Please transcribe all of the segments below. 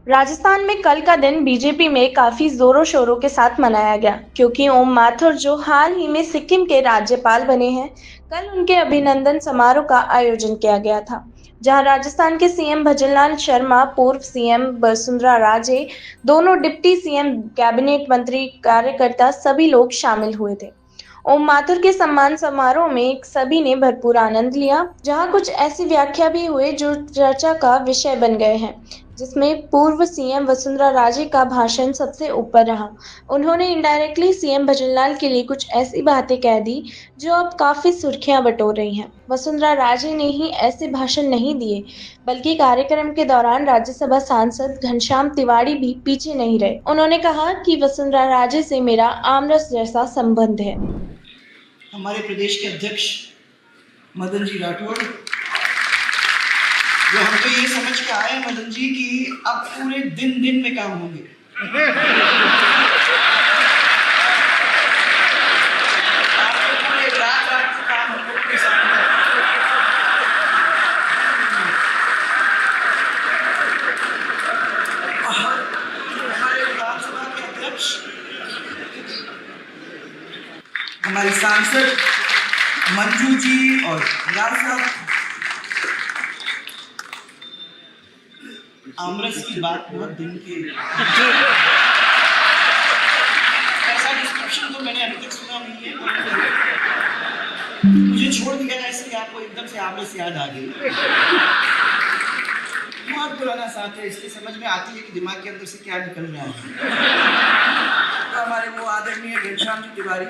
राजस्थान में कल का दिन बीजेपी में काफी जोरों शोरों के साथ मनाया गया क्योंकि ओम माथुर जो हाल ही में सिक्किम के राज्यपाल बने हैं, कल उनके अभिनंदन समारोह का आयोजन किया गया था, जहां राजस्थान के सीएम भजनलाल शर्मा, पूर्व सीएम वसुंधरा राजे, दोनों डिप्टी सीएम, कैबिनेट मंत्री, कार्यकर्ता सभी लोग शामिल हुए थे। ओम माथुर के सम्मान समारोह में सभी ने भरपूर आनंद लिया, जहां कुछ ऐसी व्याख्या भी हुए जो चर्चा का विषय बन गए हैं, जिसमें पूर्व सीएम वसुंधरा राजे का भाषण सबसे ऊपर रहा। उन्होंने इनडायरेक्टली सीएम भजनलाल के लिए कुछ ऐसी बातें कह दी जो अब काफी सुर्खियां बटोर रही हैं। वसुंधरा राजे ने ही ऐसे भाषण नहीं दिए, बल्कि कार्यक्रम के दौरान राज्यसभा सांसद घनश्याम तिवाड़ी भी पीछे नहीं रहे। उन्होंने कहा कि वसुंधरा राजे से मेरा आमरस जैसा संबंध है। हमारे प्रदेश के अध्यक्ष मदन जी राठौड़, जो हम तो ये समझ के आए मदन जी कि अब पूरे दिन दिन में काम होंगे। पूरे रात रात के काम हम लोग के साथ हमारे विधानसभा के अध्यक्ष, हमारे सांसद मंजू जी और लाल साहब, आमरस की बात बहुत दिन की ऐसा डिस्क्रिप्शन तो मैंने अभी तक सुना नहीं है। मुझे छोड़ दिया ऐसे आपको एकदम से आमरस याद आ गई। बहुत पुराना साथ है, इसलिए समझ में आती है कि दिमाग के अंदर से क्या निकल रहा है। तो हमारे वो आदरणीय घनश्याम जी तिवारी,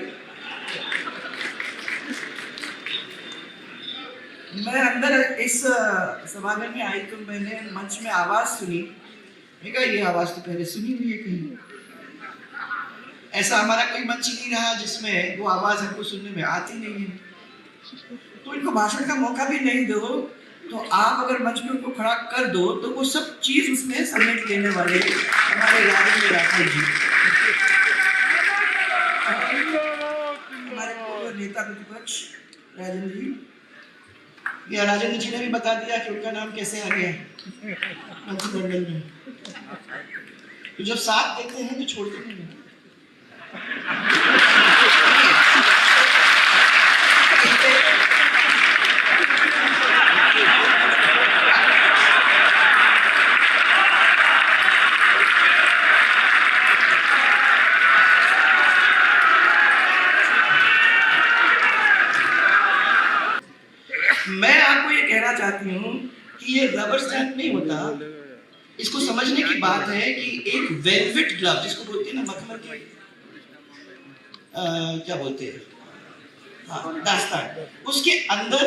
मैं अंदर इस सभागार में आई तो मैंने मंच में आवाज सुनी। मैं कहा ये आवाज तो पहले सुनी हुई है कहीं। ऐसा हमारा कोई मंच नहीं रहा जिसमें वो आवाज हमको सुनने में आती नहीं है। तो इनको भाषण का मौका भी नहीं दो, तो आप अगर मंच में उनको खड़ा कर दो तो वो सब चीज उसमें समेट लेने वाले हमारे राजेंद्र राठौड़ जी, हमारे पूर्व नेता प्रतिपक्ष राजेंद्र जी। या राजेंद्र जी ने भी बता दिया कि उनका नाम कैसे आ गया मंत्रिमंडल में। तो जब साथ देते हैं तो छोड़ते नहीं हैं। मैं आपको ये कहना चाहती हूँ कि ये रबर स्टैम्प नहीं होता। इसको समझने की बात है कि एक वेलवेट ग्लव, जिसको बोलते हैं ना मखमल की क्या बोलते हैं, हाँ, दास्तान, उसके अंदर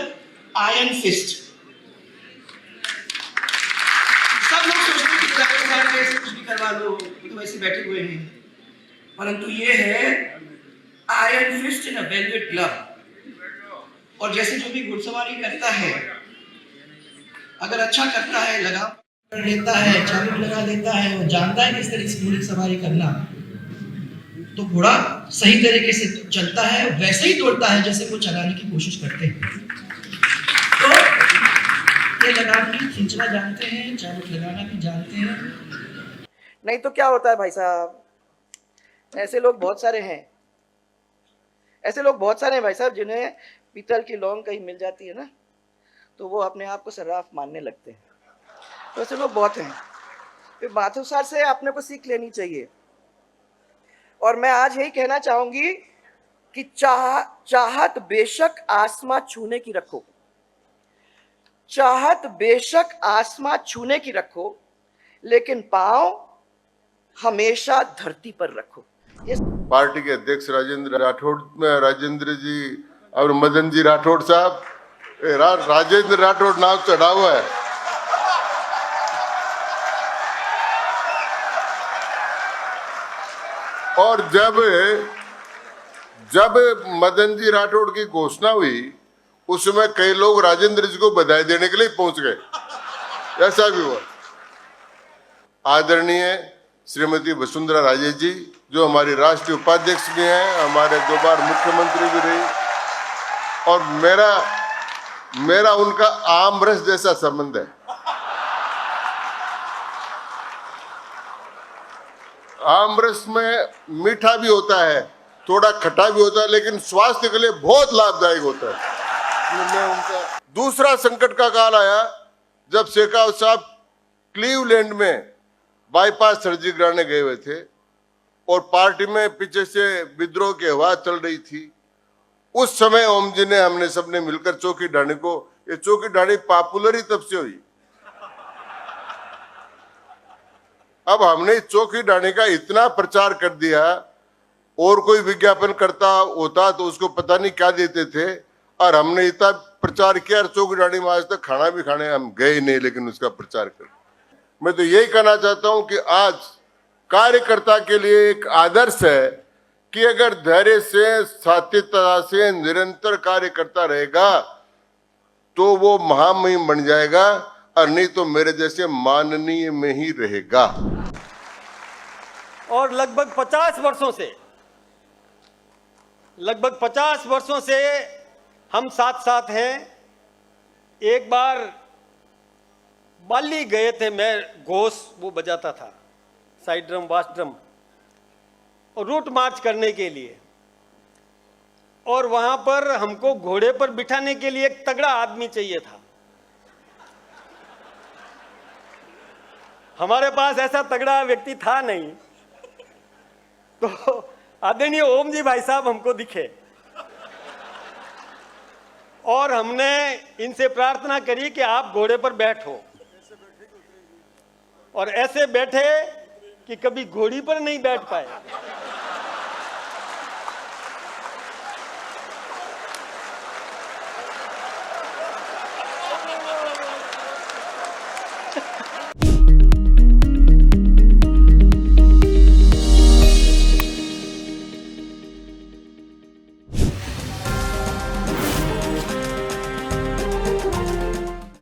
आयरन फिस्ट। सब लोग सोचते हैं कि रबर स्टैम्प ऐसे कुछ भी करवा लो, तो वैसे बैठे हुए हैं, परंतु ये है आयरन फिस्ट इन अ वेलवेट ग्लव। और जैसे जो भी घुड़सवारी करता है, अगर अच्छा करता है, लगाम कर लेता है, चाबुक लगा देता है, वो जानता है किस तरीके से घोड़े सवारी करना, तो घोड़ा सही तरीके से चलता है, वैसे ही दौड़ता है जैसे वो चलाने की कोशिश करते हैं। तो ये लगाम भी खींचना जानते हैं, चाबुक लगाना भी जानते हैं। नहीं तो क्या होता है भाई साहब, ऐसे लोग बहुत सारे हैं, ऐसे लोग बहुत सारे हैं भाई साहब, जिन्हें पीतल की लौंग कहीं मिल जाती है ना, तो वो अपने आप को सर्राफ मानने लगते हैं। तो ऐसे लोग बहुत हैं। फिर माथुर सर से अपने को सीख लेनी चाहिए। और मैं आज यही कहना चाहूंगी कि चाहत बेशक आसमां छूने की रखो, चाहत बेशक आसमां छूने की रखो, लेकिन पांव हमेशा धरती पर रखो। पार्टी के अध्यक्ष राजेंद्र जी और मदन जी राठौड़ साहब, राजेंद्र राठौड़ नाम चढ़ा हुआ है। और जब मदन जी राठौड़ की घोषणा हुई, उसमें कई लोग राजेंद्र जी को बधाई देने के लिए पहुंच गए, ऐसा भी हुआ। आदरणीय श्रीमती वसुंधरा राजे जी, जो हमारी राष्ट्रीय उपाध्यक्ष भी हैं, हमारे 2 बार मुख्यमंत्री भी रही, और मेरा उनका आमरस जैसा संबंध है। आमरस में मीठा भी होता है, थोड़ा खट्टा भी होता है, लेकिन स्वास्थ्य के लिए बहुत लाभदायक होता है। मैं उनका दूसरा संकट का काल आया जब शेखावत साहब क्लीवलैंड में बाईपास सर्जरी कराने गए हुए थे और पार्टी में पीछे से विद्रोह की हवा चल रही थी। उस समय ओम जी ने, हमने सबने मिलकर चौकी ढाणी को, ये चौकी ढाणी पॉपुलर ही तब से हुई। अब हमने चौकी ढाणी का इतना प्रचार कर दिया, और कोई विज्ञापन करता होता तो उसको पता नहीं क्या देते थे, और हमने इतना प्रचार किया, चौकी ढाणी में आज तक खाना भी खाने हम गए नहीं, लेकिन उसका प्रचार कर। मैं तो यही कहना चाहता हूं कि आज कार्यकर्ता के लिए एक आदर्श है कि अगर धैर्य से, सात्यता से निरंतर कार्य करता रहेगा तो वो महामहिम बन जाएगा, और नहीं तो मेरे जैसे माननीय में ही रहेगा। और लगभग 50 वर्षों से हम साथ साथ हैं। एक बार बाली गए थे, मैं घोष वो बजाता था, साइड ड्रम, बास ड्रम, और रूट मार्च करने के लिए, और वहां पर हमको घोड़े पर बिठाने के लिए एक तगड़ा आदमी चाहिए था। हमारे पास ऐसा तगड़ा व्यक्ति था नहीं, तो आदरणीय ओम जी भाई साहब हमको दिखे और हमने इनसे प्रार्थना करी कि आप घोड़े पर बैठो, और ऐसे बैठे कि कभी घोड़ी पर नहीं बैठ पाए।